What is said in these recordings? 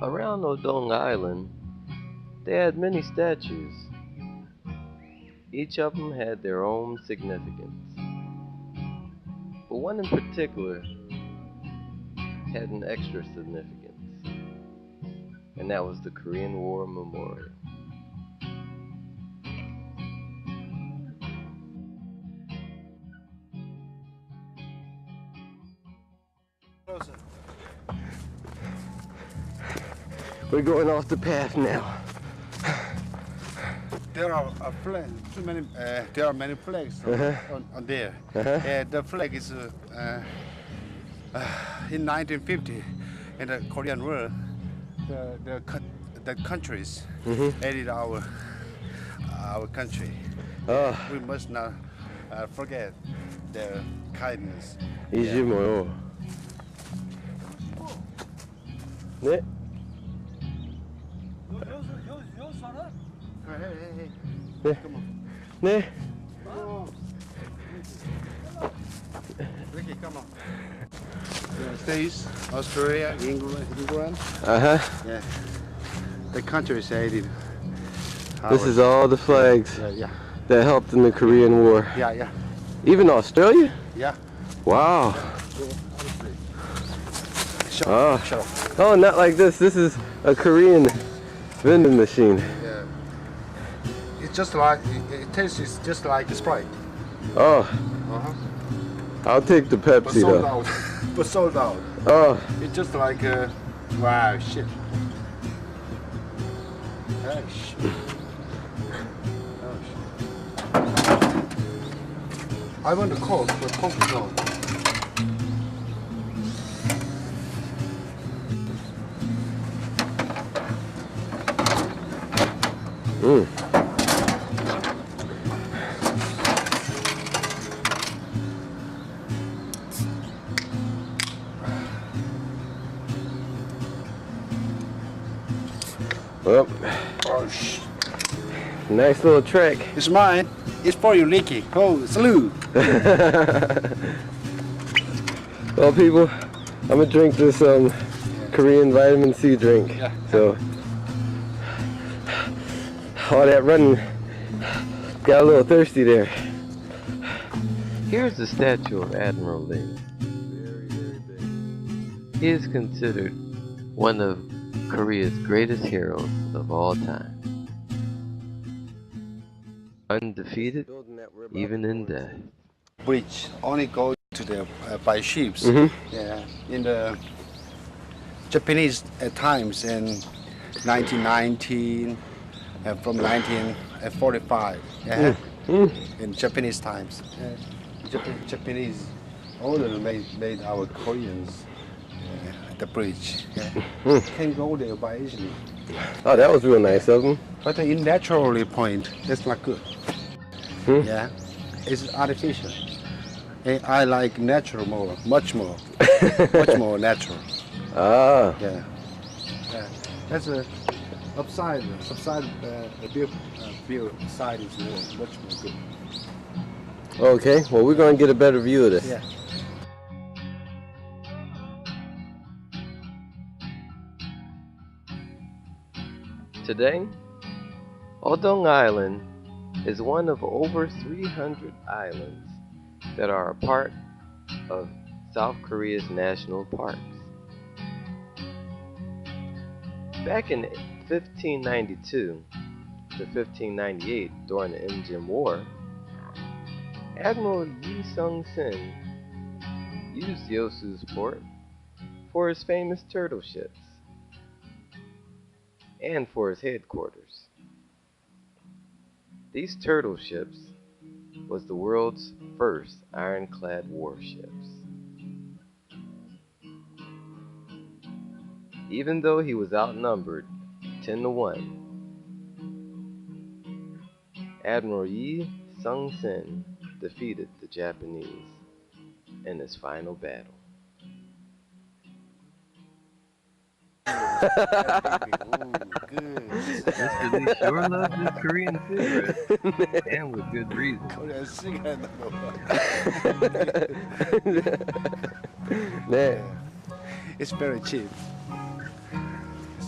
Around Odong Island, they had many statues. Each of them had their own significance, but one in particular had an extra significance, and that was the Korean War Memorial. We're going off the path now. There are flags. There are many flags on there. The flag is in 1950 in the Korean War. The countries aided our country. We must not forget their kindness. 이지 뭐요? 네. Hey. 네. 네. Ricky, come on. States, Australia, England. Yeah. The countries aided. This is all the flags that helped in the Korean War. Yeah. Even Australia? Yeah. Wow. Show. Oh, not like this. This is a Korean vending machine. Yeah. It's just like it tastes just like Sprite. Oh. I'll take the Pepsi though. But sold out. Oh. It's just like wow, shit. Oh shit. I want the Coke, but Coke is not. Well, nice little track. It's mine. It's for you, Ricky. Oh, salute. Well, people, I'm gonna drink this Korean vitamin C drink. Yeah. So all that running got a little thirsty there. Here's the statue of Admiral Lee. Very, very big. He is considered one of Korea's greatest heroes of all time. Undefeated, even in death. Bridge only go to the by ships. Yeah, in the Japanese times in 1919 and from 1945. Yeah, in Japanese times. Japanese owner made our Koreans the bridge. Yeah. Can go there by easily. Oh, that was real nice of them. But in naturally point, that's not good. Yeah, it's artificial. And I like natural more, much more natural. Ah. Yeah. That's a upside view side is much more good. Okay, well we're gonna get a better view of this. Yeah. Today, Odong Island is one of over 300 islands that are a part of South Korea's national parks. Back in 1592 to 1598, during the Imjin War, Admiral Yi Sung-sin used Yosu's port for his famous turtle ships and for his headquarters. These turtle ships was the world's first ironclad warships. Even though he was outnumbered 10-1, Admiral Yi Sung-sin defeated the Japanese in his final battle. Good. Mr. Lee sure loves his Korean cigarettes, and with good reason. It's very cheap.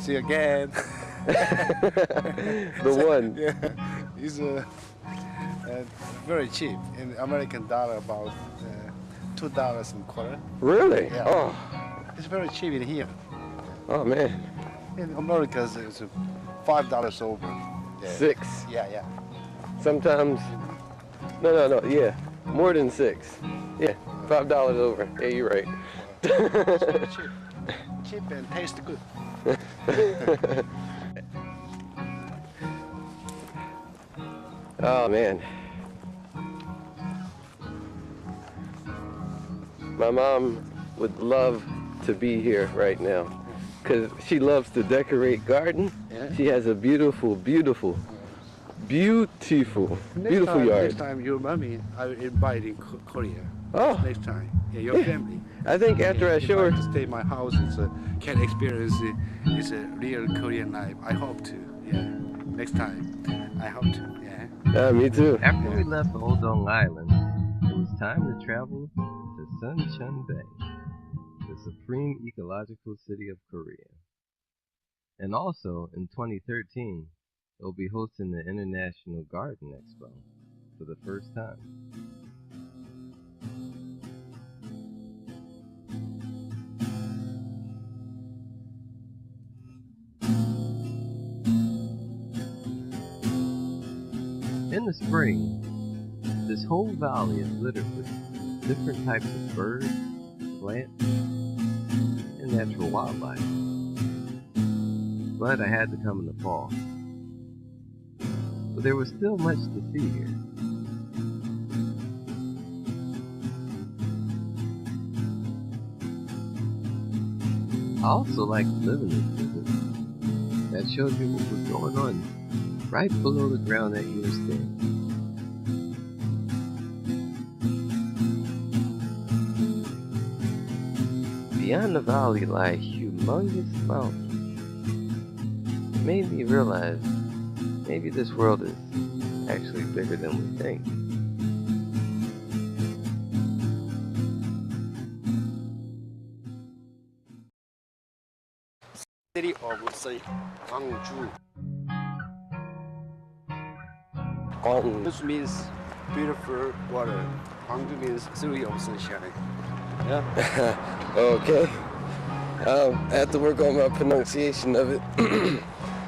See again. The one. Yeah, it's very cheap. In American dollar, about $2.25. Really? Yeah. Oh. It's very cheap in here. Oh man. In America, it's $5 over. Yeah. 6. Yeah, yeah. Sometimes. No. Yeah, more than 6. Yeah, $5 over. Yeah, you're right. It's very cheap. Cheap and tastes good. Oh man. My mom would love to be here right now because she loves to decorate garden. Yeah. She has a beautiful yard. Next time your mommy, I will invite in Korea. Oh. Next time. Yeah, your family. I think after I show her. To stay in my house, can experience it's a real Korean life. I hope to. Yeah. Next time, I hope to. Yeah. Me too. After we left Odong Island, it was time to travel to Suncheon Bay, the supreme ecological city of Korea. And also, in 2013, it will be hosting the International Garden Expo for the first time. In the spring, this whole valley is littered with different types of birds, plants, and natural wildlife. But I had to come in the fall. But there was still much to see here. I also like to live in this visit that showed you what was going on right below the ground that you were standing. Beyond the valley lie humongous mountains. It made me realize maybe this world is actually bigger than we think. City of say Gwangju. This means beautiful water. Gwangju means city of sunshine. Yeah. Okay. I have to work on my pronunciation of it.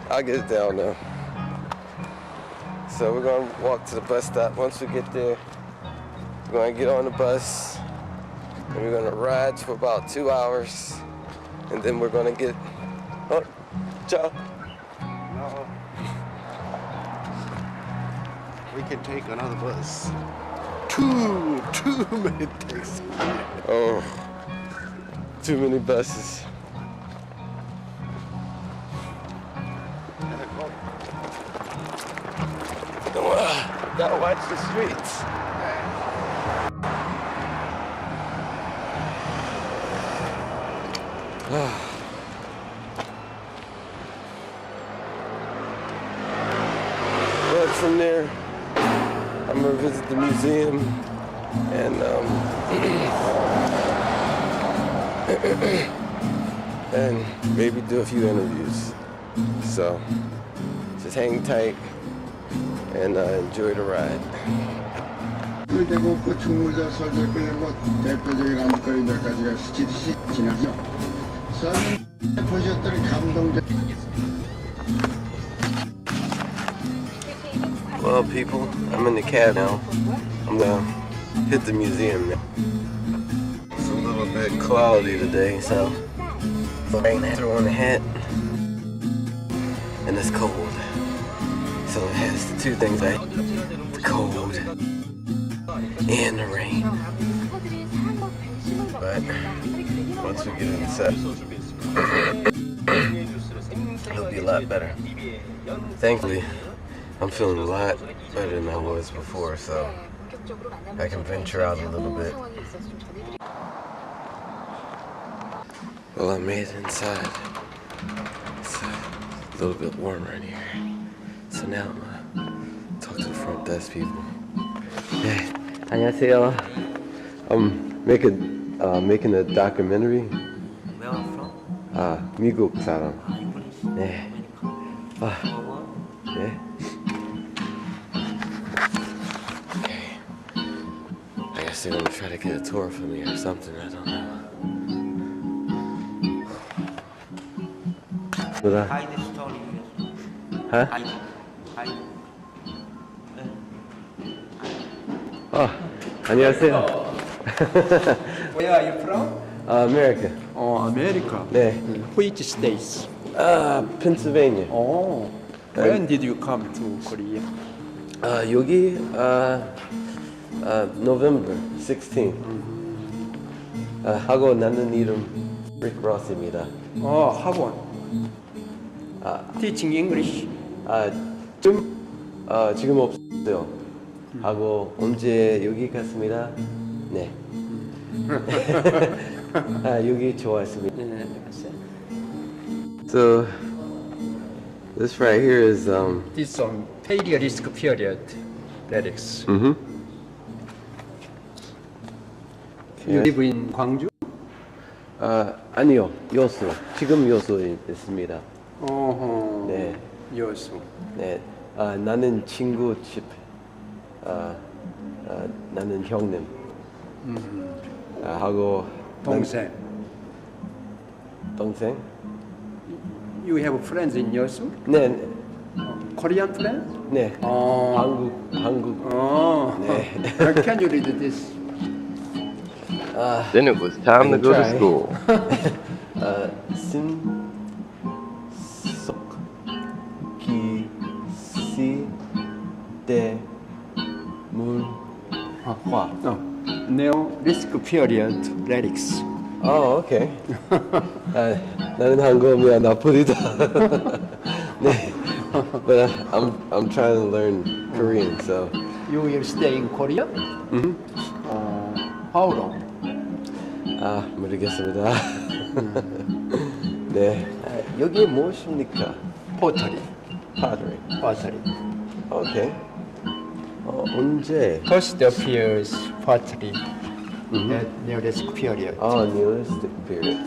I'll get it down now. So we're going to walk to the bus stop. Once we get there, we're going to get on the bus and we're going to ride for about 2 hours, and then we're going to get... Oh, ciao. No. We can take another bus. Too many taxis. Oh, too many buses. Gotta watch the streets. But from there, I'm gonna visit the museum and and maybe do a few interviews. So just hang tight and enjoy the ride. 대곡 충무자 설절 끝내고 대표적인 안주거리들까지가 스치듯이 지나죠. 서민 보셨더니 감동적. Well, people, I'm in the cab now. I'm gonna hit the museum now. It's a little bit cloudy today, so I ain't throw on the hat, and it's cold. So it has the two things I hate: the cold and the rain. But once we get inside, it'll be a lot better. Thankfully, I'm feeling a lot better than I was before, so I can venture out a little bit. Well, I made it inside. It's a little bit warmer in here. So now I'm gonna talk to the front desk people. Hey, 안녕하세요. I'm making a documentary. Where are you from? 미국 사람. English. 네. 아, 네. Okay. I guess they're gonna try to get a tour for me or something. I don't know. 뭐다? Hide story. Huh? Hide. 안녕하세요. Where are you from? America. Oh, America. 네. Which states? Pennsylvania. Oh. When did you come to Korea? 여기 November 16. 하고 나는 이름 Rick Ross입니다. 학원. Teaching English. 지금 없어요. 하고 언제 여기 갔습니다. 네. 여기 좋아했습니다. So this right here is This on failure risk period. Lyrics. You live in Gwangju? 아니요. 여수. 지금 여수에 있습니다. 네. 여수. 네. 나는 친구 집. 나는 형님. 하고 동생. 동생? You have friends in 여수? 네. Korean friends? 네. 한국. 네. Can you read this? Then it was time to go to school. 화. Neo risk period lyrics. Okay. 나는 한국어가 나쁘리다. 네. But I'm trying to learn Korean, so. You will stay in Korea? How long? 모르겠습니다. 네. 여기 무엇입니까? Pottery. Pottery. Pottery. Okay. 언제? First appears pottery at Neolithic period. Neolithic period.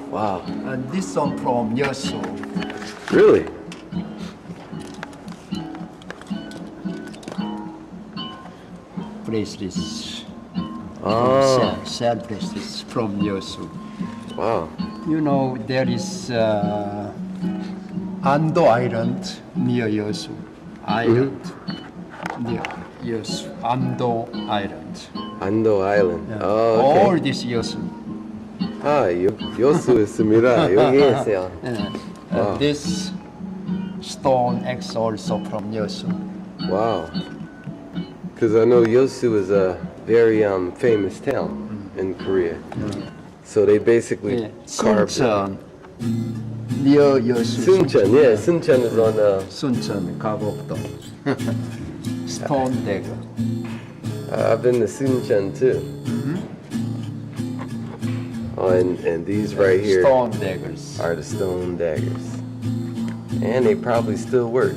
Wow. And this song from Yeosu. Really? Bracelets. Oh. Sad bracelets from Yeosu. Wow. You know, there is Ando Island near Yeosu. Island. Near Yeosu. Ando Island. Ando Island. Yeah. Okay. All this Yeosu. 여수 있습니다. 여기 있어요. And this stone X also from Yeosu. Wow. Because I know Yeosu is a very famous town in Korea. So they basically carved it. Suncheon. Near Yeosu. Suncheon, yeah. Suncheon is on Suncheon, Gabokdo. Stone dagger. I've been to Suncheon too. And these right here Stone daggers. are the stone daggers. And they probably still work.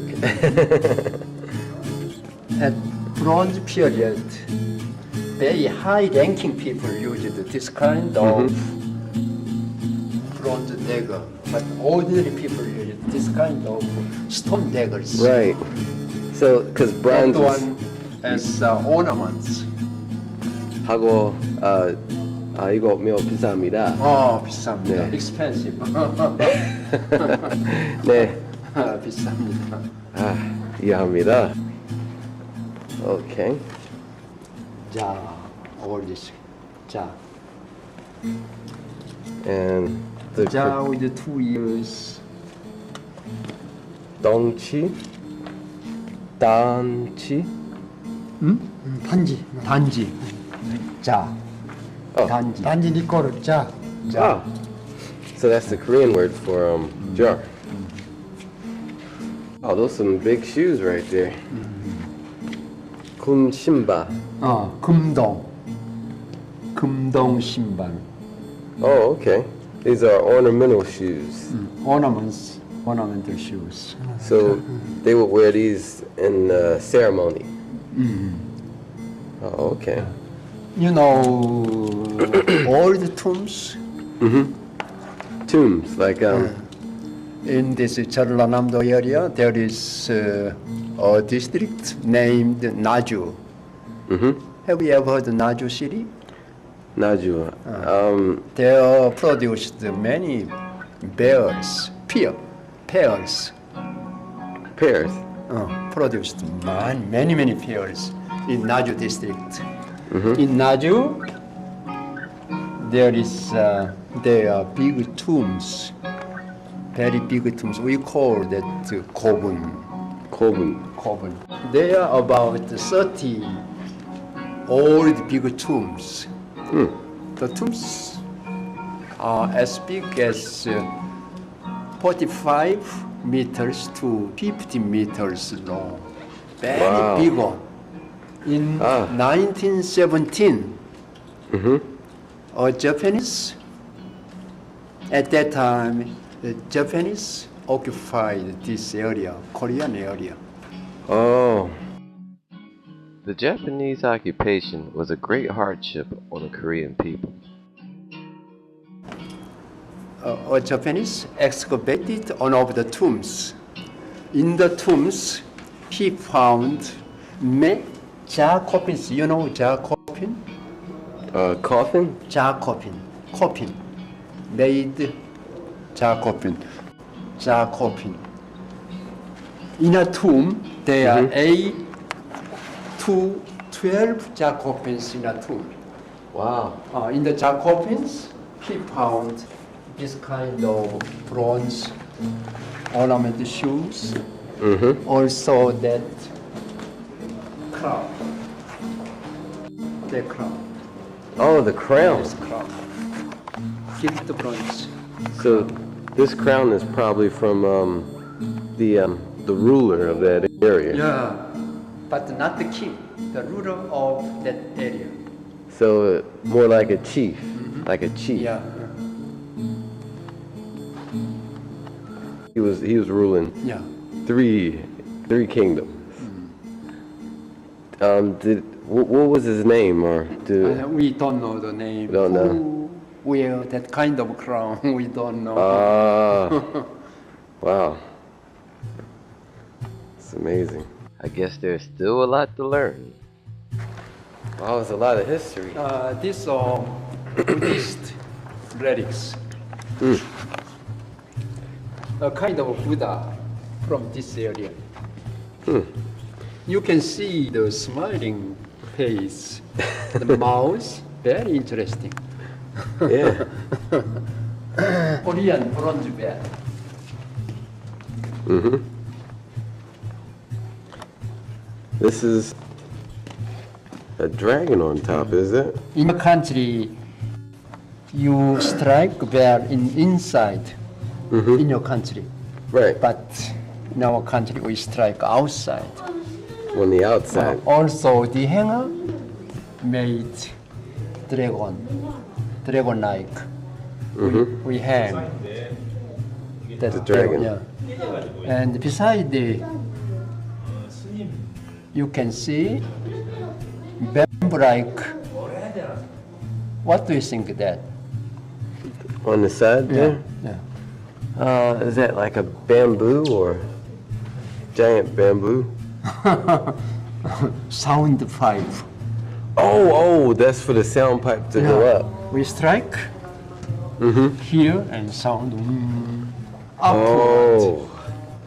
At Bronze period, very high-ranking people used this kind of bronze dagger, but ordinary people used this kind of stone daggers. Right. So, because That bronze is one as ornaments. 하고 이거 매우 비쌉니다. 비쌉니다. 네. Expensive. 네. 비쌉니다. 이해합니다. Okay. 자, all this. 자, And the 자 with the 2 ears. 덩치, 단치. 단지. 자. 단지. 단지 니 거를 자. Ah. So that's the Korean word for jar. Oh, those some big shoes right there. 금신바. 금동. 금동 신발. Oh, okay. These are ornamental shoes. Ornamental shoes. So they would wear these in ceremony. Oh, okay. You know, old tombs. Tombs, like In this Jeollanam-do area, there is a district named Naju. Have you ever heard of Naju city? Naju. They produced many pears. Pears. Produced many pears in Naju district. In Naju, there are big tombs, very big tombs. We call that kobun. There are about 30 old big tombs. The tombs are as big as 45 meters to 50 meters long. Very big one. In 1917, a Japanese, at that time, the Japanese occupied this area, Korean area. Oh. The Japanese occupation was a great hardship on the Korean people. A Japanese excavated one of the tombs. In the tombs, he found jar coffins. You know jar coffin? Coffin? Jar coffin. Coffin. Made jar coffin. Jar coffin. In a tomb, there are 8 to 12 jar coffins in a tomb. Wow. In the jar coffins, he found this kind of bronze ornamented shoes. Also that crown. The crown. Oh, the crown. This crown. Gilt bronze. So this crown is probably from the ruler of that area. Yeah, but not the king, the ruler of that area. So more like a chief, like a chief. Yeah. He was ruling Yeah. three kingdoms. What was his name, or We don't know the name. Don't know. Who wear that kind of crown? We don't know. Wow. It's amazing. I guess there's still a lot to learn. Wow, there's a lot of history. These are Buddhist relics. A kind of Buddha from this area. You can see the smiling face, the mouth, very interesting. Yeah. Korean bronze bear. This is a dragon on top, is it? In your country, you strike bear inside in your country. Right. But in our country, we strike outside. On the outside. Also, the hanger made dragon-like. We hang that The dragon. Yeah. And beside you can see bamboo-like. What do you think of that? On the side there? Yeah. Is that like a bamboo or giant bamboo? Sound pipe. Oh, that's for the sound pipe to go up. We strike here and sound upward Oh.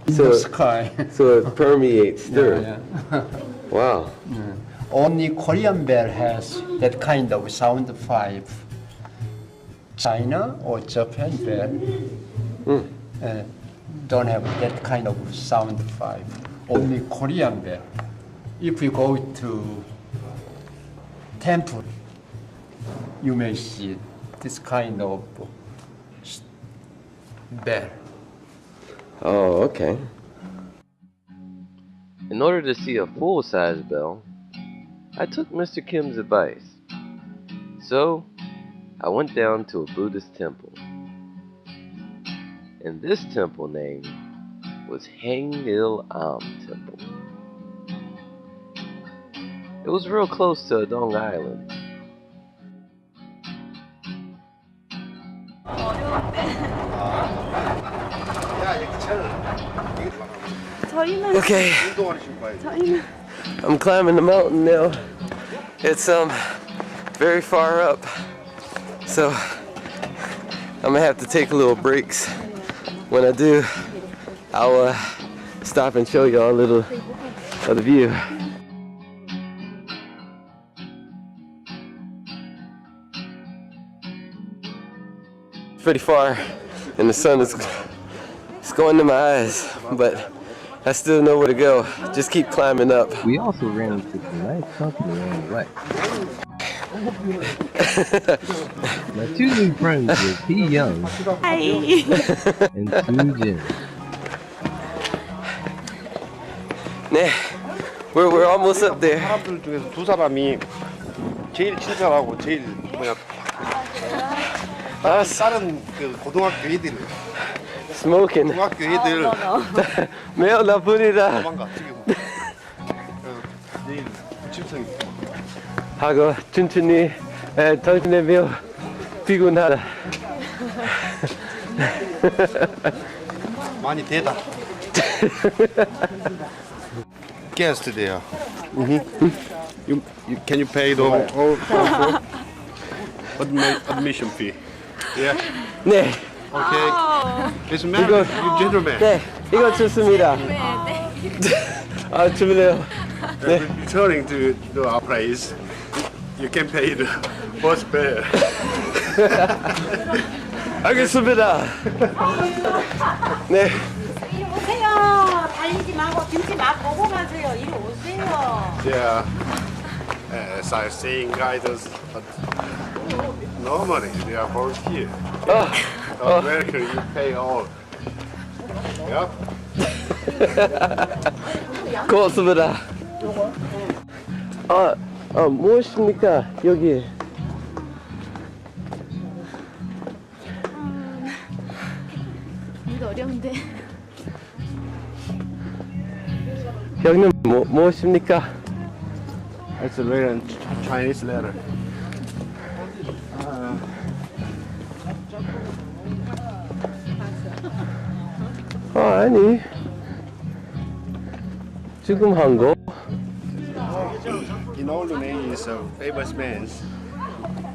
in the sky. So it permeates through. Yeah. Wow. Only Korean bear has that kind of sound pipe. China or Japan bear don't have that kind of sound pipe. Only Korean bear. If you go to temple, you may see this kind of bear. Oh, okay. In order to see a full-size bell, I took Mr. Kim's advice. So, I went down to a Buddhist temple. And this temple name was Hangil-am Temple. It was real close to Adong Island. 저희는 Okay, 운동하시고 가야지. 저희는 I'm climbing the mountain now. It's very far up, so I'm gonna have to take little breaks. When I do, I'll stop and show y'all a little of the view. Pretty far, and the sun is going to my eyes, but I still know where to go. Just keep climbing up. We also ran into some nice company on the way. My two new friends were P Young Hi. and Soo Jin. 네, we're almost up there. 사람들 중에서 두 사람이 제일 친절하고 제일 뭐냐 다른 그 고등학교 애들 Smoking. 중학교 애들 매우 나쁘리라. 도망가 지금 내일 침성이 하고 천천히 당신의 피곤하다. 많이 되다. Guest there. You can you pay the whole admission fee? Yeah. 네, Okay. It's man, you gentleman. 네, 이거 좋습니다. 아, 좋네요. Returning to our place, you can pay the bus fare. 알겠습니다. 네, 이리 오세요. 달리지 말고 김치 막 보고 가세요. 이리 오세요. Yeah. Sightseeing guides, but normally they are volunteer. America, you pay all. Yeah. 고맙습니다. 무엇입니까 여기? 이거 어려운데. 형님 무엇입니까? It's a written Chinese letter. 아니, 지금 한 거? In all the names of famous men,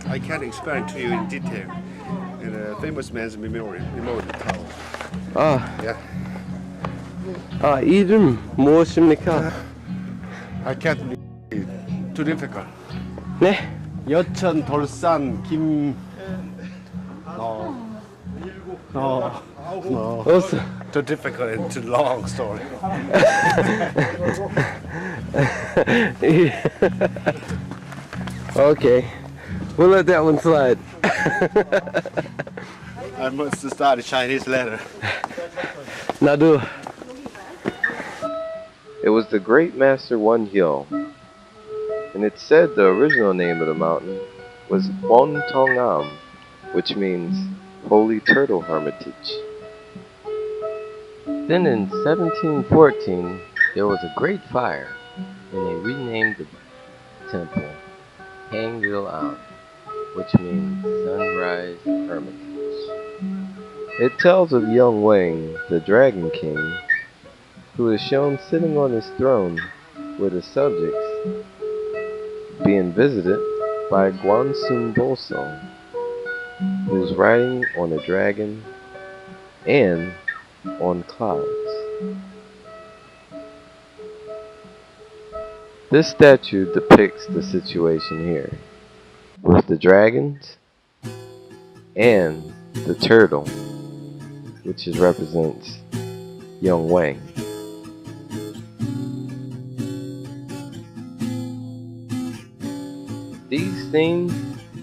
I can't explain to you in detail. In a famous man's memorial tower. Yeah. 이름 무엇입니까? I can't. Too difficult. 네, 여천 돌산 김. No. 어서. Too difficult and too long story. Okay, we'll let that one slide. I must start a Chinese letter. 나도. It was the great master One Hill, and it said the original name of the mountain was Bon Tong Am, which means Holy Turtle Hermitage. Then in 1714, there was a great fire, and they renamed the temple Hangil Am, which means Sunrise Hermitage. It tells of Young Wang, the Dragon King, who is shown sitting on his throne with his subjects, being visited by Guansum Bolsong, who is riding on a dragon and on clouds. This statue depicts the situation here, with the dragons and the turtle, which represents Young Wang. These things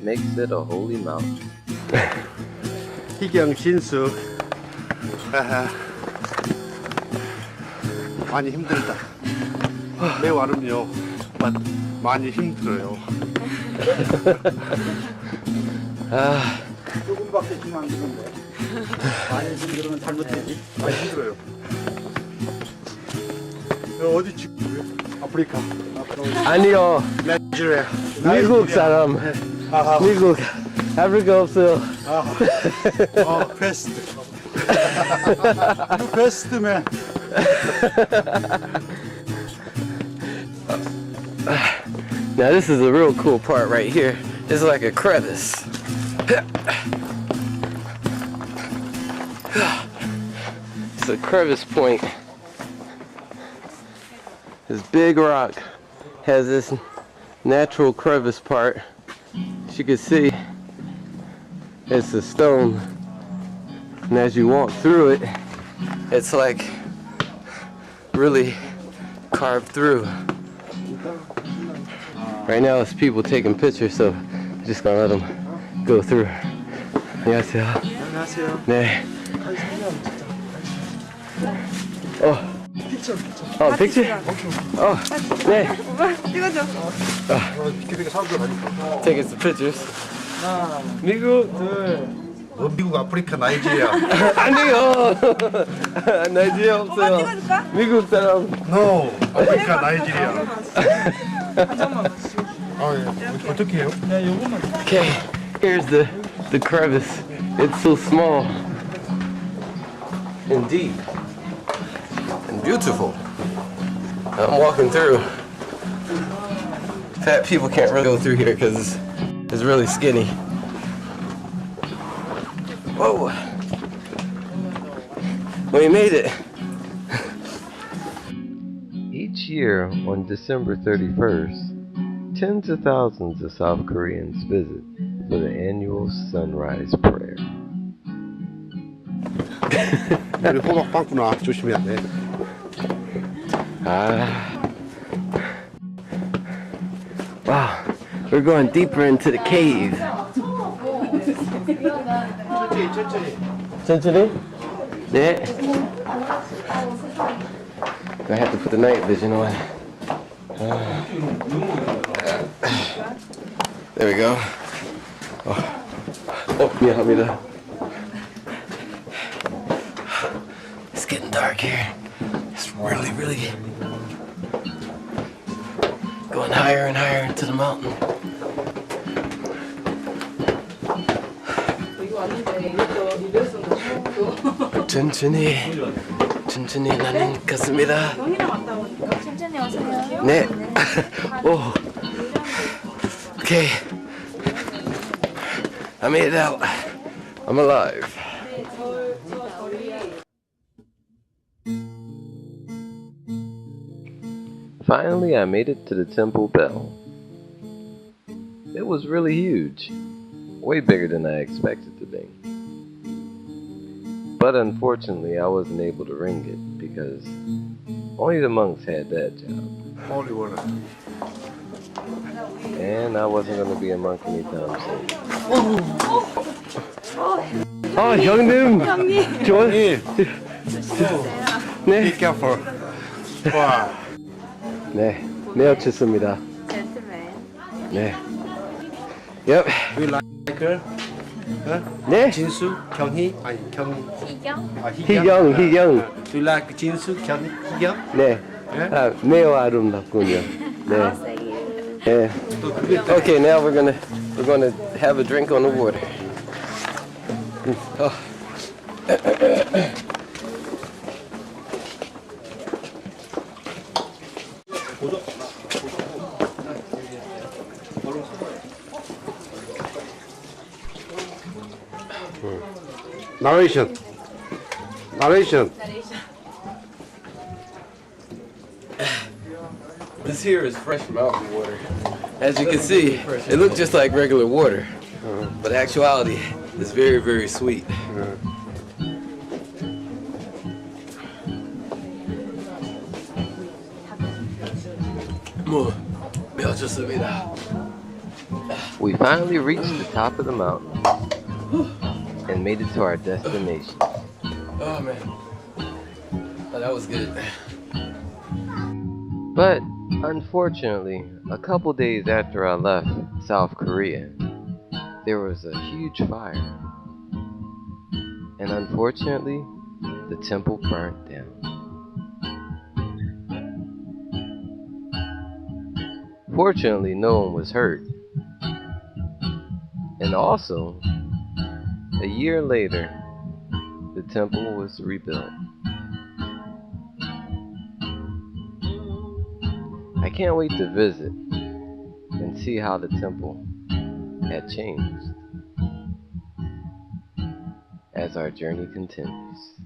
makes it a holy mountain. 희경 신숙. 많이 힘들다. 매우 아름요. 많이 힘들어요. 조금밖에 힘 안 드는데. 많이 힘들면 잘못되지. 많이 힘들어요. 어디 지금? 아프리카. 아니요, 나이지리아. 미국 사람. 미국. 아프리카 없어요. 퀘스트. The best man. Now this is a real cool part right here. It's like a crevice. It's a crevice point. This big rock has this natural crevice part. As you can see, it's a stone. And as you walk through it, it's like really carved through. Right now it's people taking pictures, so I'm just gonna let them go through. 안녕하세요. 안녕하세요. 네. picture? 네. 찍어줘. Taking some pictures. 미국. 미국, 아프리카, 나이지리아. 아니요. 나이지리아 없어요. 미국 사람. No, 아프리카, 나이지리아. 어떻게 해요? Okay, here's the crevice. It's so small and deep and beautiful. I'm walking through. Fat people can't really go through here because it's really skinny. Whoa! We made it. Each year on December 31st, tens of thousands of South Koreans visit for the annual sunrise prayer. 우리 호박 빵꾸나 조심해야 돼. Wow, we're going deeper into the cave. 천천히? 네. I have to put the night vision on. There we go. 미안합니다. It's getting dark here. It's really going higher and higher into the mountain. 천천히 나는 갔습니다. 천천히 오세요. 네. 오. Okay. I made it out. I'm alive. Finally, I made it to the temple bell. It was really huge. Way bigger than I expected to be. But unfortunately, I wasn't able to ring it because only the monks had that job. Holy water. And I wasn't going to be a monk anytime soon. 형님! 좋아? 예. 네. Be careful. 와. 네. 매우 좋습니다. 네. Yep. You like her? 네. 진수, 경희, 아니 경희. 희경. 희경. Do you like 진수, 경희, 희경? 네. 매우 아름답군요. 네. 네. Okay, now we're gonna have a drink on the water. Narration. This here is fresh mountain water. As you can see, it looks just like regular water, but in actuality, it's very sweet. We finally reached the top of the mountain and made it to our destination. Oh man, that was good. But unfortunately, a couple days after I left South Korea, there was a huge fire. And unfortunately, the temple burnt down. Fortunately, no one was hurt. And also, a year later, the temple was rebuilt. I can't wait to visit and see how the temple had changed as our journey continues.